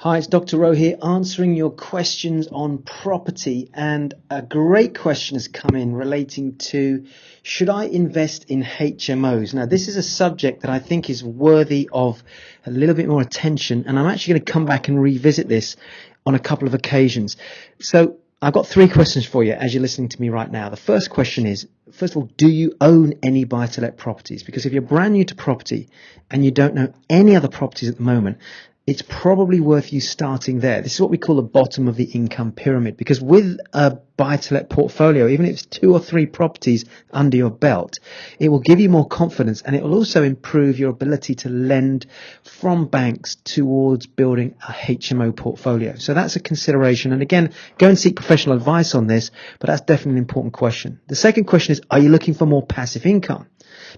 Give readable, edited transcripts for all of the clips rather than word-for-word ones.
Hi, it's Dr. Rowe here answering your questions on property, and a great question has come in relating to should I invest in HMOs? Now, this is a subject that I think is worthy of a little bit more attention, and I'm actually going to come back and revisit this on a couple of occasions. So I've got three questions for you as you're listening to me right now. The first question is, first of all, do you own any buy-to-let properties? Because if you're brand new to property and you don't know any other properties at the moment, it's probably worth you starting there. This is what we call the bottom of the income pyramid, because with a buy-to-let portfolio, even if it's 2 or 3 properties under your belt, it will give you more confidence, and it will also improve your ability to lend from banks towards building a HMO portfolio. So that's a consideration. And again, go and seek professional advice on this, but that's definitely an important question. The second question is, are you looking for more passive income?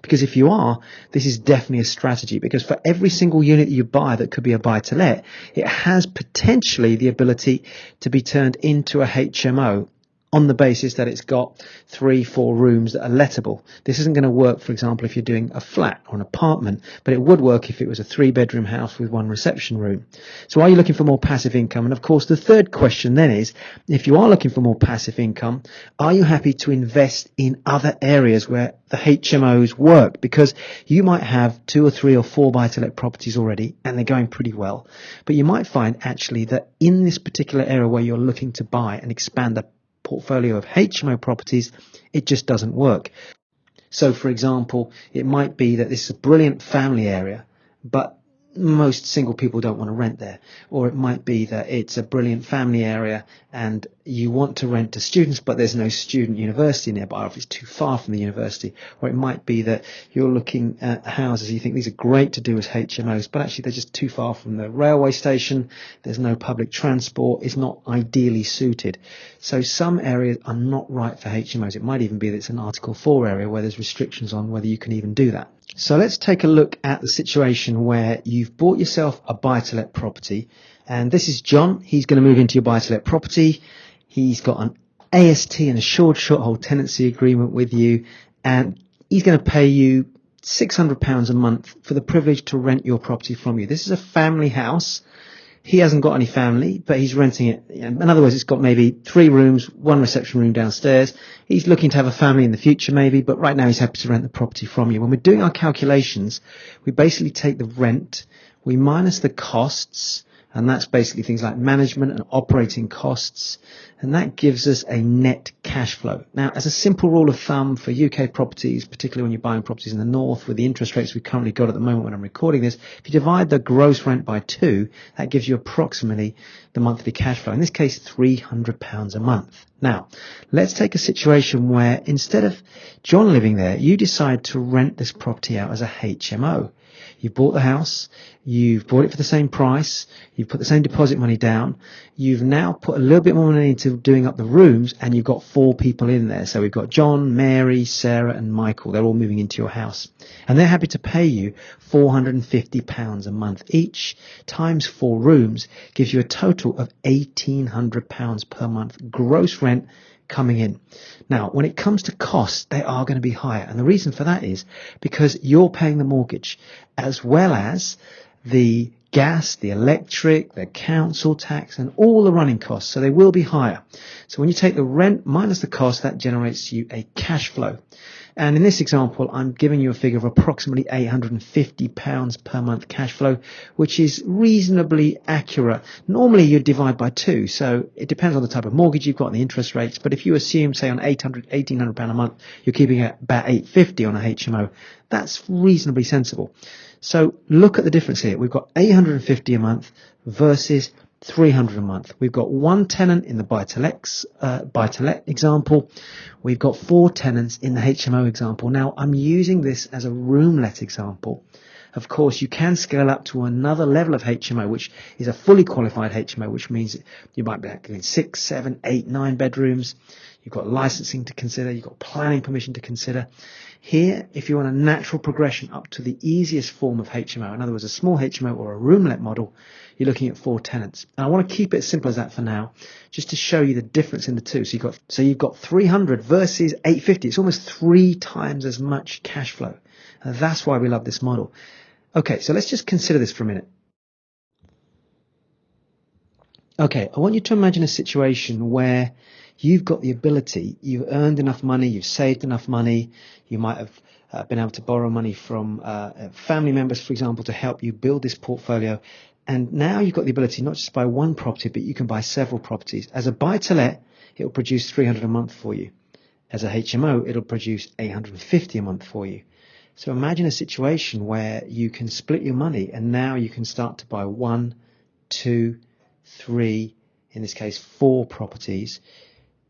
Because if you are, this is definitely a strategy, because for every single unit that you buy that could be a buy-to-let, it has potentially the ability to be turned into a HMO on the basis that it's got 3-4 rooms that are lettable. This isn't going to work, for example, if you're doing a flat or an apartment, but it would work if it was a 3-bedroom house with 1 reception room. So are you looking for more passive income? And of course, the third question then is, if you are looking for more passive income, are you happy to invest in other areas where the HMOs work? Because you might have 2 or 3 or 4 buy-to-let properties already, and they're going pretty well. But you might find actually that in this particular area where you're looking to buy and expand the portfolio of HMO properties, it just doesn't work. So for example, it might be that this is a brilliant family area, but most single people don't want to rent there. Or it might be that it's a brilliant family area and you want to rent to students, but there's no student university nearby, or if it's too far from the university. Or it might be that you're looking at houses, you think these are great to do as HMOs, but actually they're just too far from the railway station, there's no public transport, it's not ideally suited. So some areas are not right for HMOs. It might even be that it's an Article 4 area where there's restrictions on whether you can even do that. So let's take a look at the situation where you've bought yourself a buy-to-let property, and this is John. He's going to move into your buy-to-let property. He's got an AST, an assured short-hold tenancy agreement with you, and he's going to pay you £600 a month for the privilege to rent your property from you. This is a family house. He hasn't got any family, but he's renting it. In other words, it's got maybe 3 rooms, 1 reception room downstairs. He's looking to have a family in the future maybe, but right now he's happy to rent the property from you. When we're doing our calculations, we basically take the rent, we minus the costs, and that's basically things like management and operating costs, and that gives us a net cash flow. Now, as a simple rule of thumb for UK properties, particularly when you're buying properties in the north with the interest rates we've currently got at the moment when I'm recording this, if you divide the gross rent by 2, that gives you approximately the monthly cash flow. In this case, £300 a month. Now, let's take a situation where instead of John living there, you decide to rent this property out as a HMO. You've bought the house, you've bought it for the same price, you've put the same deposit money down, you've now put a little bit more money into doing up the rooms, and you've got 4 people in there. So we've got John, Mary, Sarah and Michael. They're all moving into your house. And they're happy to pay you £450 a month each, times 4 rooms, gives you a total of £1,800 per month gross rent coming in. Now, when it comes to costs, they are going to be higher. And the reason for that is because you're paying the mortgage as well as the gas, the electric, the council tax, and all the running costs. So they will be higher. So when you take the rent minus the cost, that generates you a cash flow. And in this example, I'm giving you a figure of approximately £850 per month cash flow, which is reasonably accurate. Normally you'd divide by 2, so it depends on the type of mortgage you've got and the interest rates. But if you assume, say, on £1,800 a month, you're keeping it about £850 on a HMO, that's reasonably sensible. So look at the difference here. We've got £850 a month versus £300 a month. We've got 1 tenant in the buy-to-let example. We've got 4 tenants in the HMO example. Now, I'm using this as a room-let example. Of course, you can scale up to another level of HMO, which is a fully qualified HMO, which means you might be having 6, 7, 8, 9 bedrooms. You've got licensing to consider. You've got planning permission to consider. Here, if you want a natural progression up to the easiest form of HMO, in other words, a small HMO or a room-let model, you're looking at 4 tenants. And I want to keep it simple as that for now, just to show you the difference in the two. So you've got 300 versus 850. It's almost 3 times as much cash flow. And that's why we love this model. Okay, so let's just consider this for a minute. Okay, I want you to imagine a situation where you've got the ability, you've earned enough money, you've saved enough money, you might have been able to borrow money from family members, for example, to help you build this portfolio. And now you've got the ability not just to buy one property, but you can buy several properties. As a buy-to-let, it will produce 300 a month for you. As a HMO, it'll produce 850 a month for you. So imagine a situation where you can split your money and now you can start to buy one, two, three, in this case, four properties.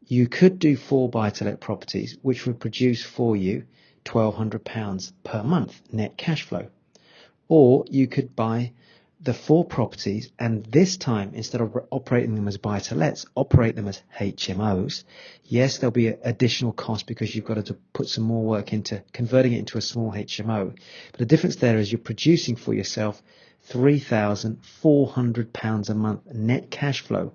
You could do four buy-to-let properties, which would produce for you £1,200 per month net cash flow. Or you could buy the four properties and this time, instead of operating them as buy-to-lets, operate them as HMOs. Yes, there'll be an additional cost because you've got to put some more work into converting it into a small HMO. But the difference there is you're producing for yourself £3,400 a month net cash flow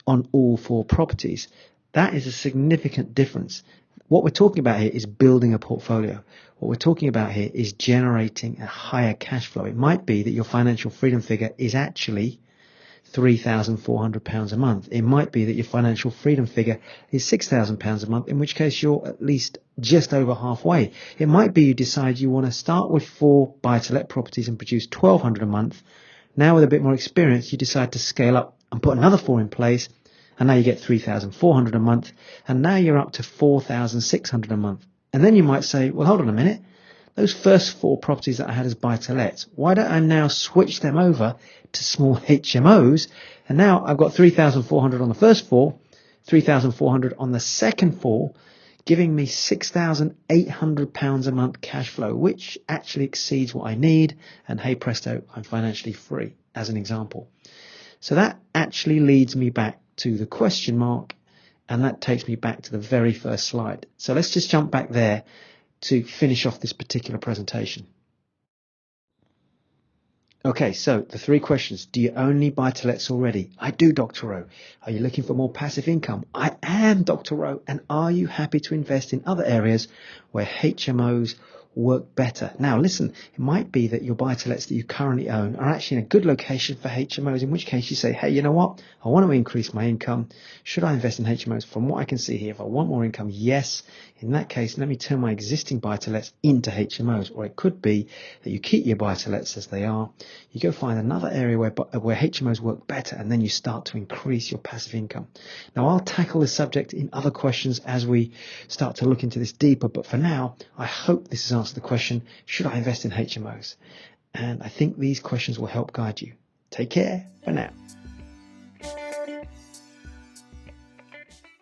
on all four properties. That is a significant difference. What we're talking about here is building a portfolio. What we're talking about here is generating a higher cash flow. It might be that your financial freedom figure is actually £3,400 a month. It might be that your financial freedom figure is £6,000 a month, in which case you're at least just over halfway. It might be you decide you want to start with four buy-to-let properties and produce £1,200 a month. Now with a bit more experience, you decide to scale up and put another four in place, and now you get £3,400 a month, and now you're up to £4,600 a month. And then you might say, well, hold on a minute. Those first four properties that I had as buy-to-lets, why don't I now switch them over to small HMOs? And now I've got 3,400 on the first four, 3,400 on the second four, giving me £6,800 a month cash flow, which actually exceeds what I need. And hey presto, I'm financially free, as an example. So that actually leads me back to the question mark, and that takes me back to the very first slide. So let's just jump back there to finish off this particular presentation. Okay, so the three questions. Do you only buy-to-lets already? I do, Dr. Rowe. Are you looking for more passive income? I am, Dr. Rowe. And are you happy to invest in other areas where HMOs work better? Now, listen, it might be that your buy-to-lets that you currently own are actually in a good location for HMOs, in which case you say, hey, you know what? I want to increase my income. Should I invest in HMOs? From what I can see here, if I want more income, yes. In that case, let me turn my existing buy-to-lets into HMOs. Or it could be that you keep your buy-to-lets as they are. You go find another area where HMOs work better, and then you start to increase your passive income. Now, I'll tackle this subject in other questions as we start to look into this deeper, but for now, I hope this has answered the question, should I invest in HMOs? And I think these questions will help guide you. Take care for now.